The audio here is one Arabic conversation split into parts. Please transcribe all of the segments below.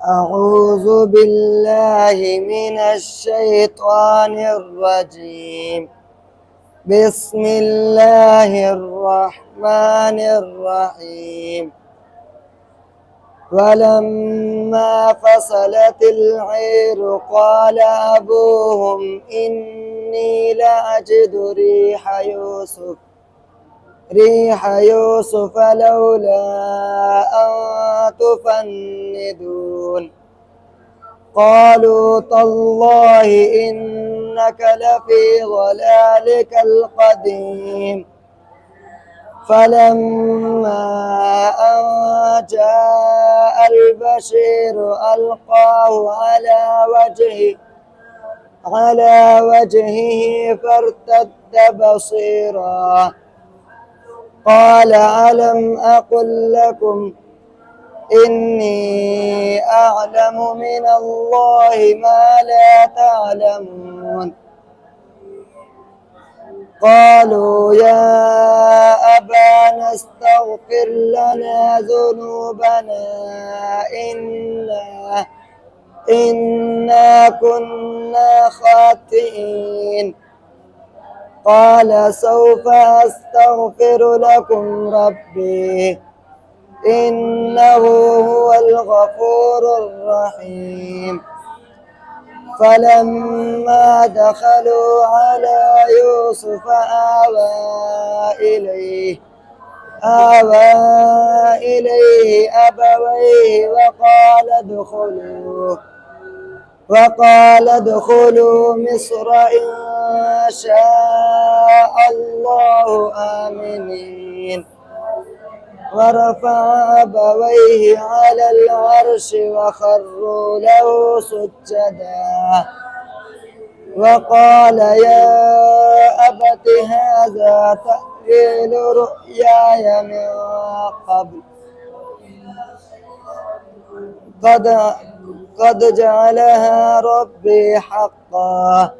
أعوذ بالله من الشيطان الرجيم. بسم الله الرحمن الرحيم. ولما فصلت العير قال أبوهم إني لأجد ريح يوسف لولا أن تفندون. قالوا تالله إنك لفي ضلالك القديم. فلما أن جاء البشير ألقاه على وجهه فارتد بصيرا. قال ألم أقل لكم إني أعلم من الله ما لا تعلمون. قالوا يا أبانا استغفر لنا ذنوبنا إنا كنا خاطئين. قال سوف أستغفر لكم ربي إنه هو الغفور الرحيم. فلما دخلوا على يوسف آوى إليه أبويه وقال ادخلوا مصر إن شاء الله آمنين. ورفع أبويه على العرش وخروا له سجدا. وقال يا أبت هذا تأويل رؤياي من قبل قد جعلها ربي حقا.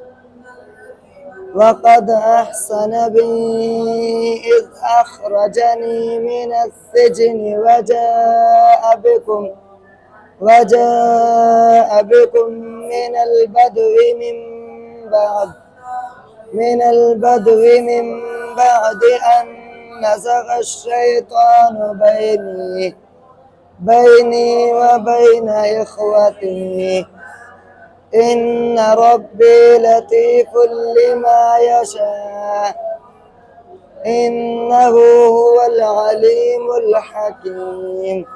وقد أحسن بي إذ أخرجني من السجن وجاء بكم من البدو من بعد أن نزغ الشيطان بيني وبين إخوتي. إن ربي لطيف لما يشاء إنه هو العليم الحكيم.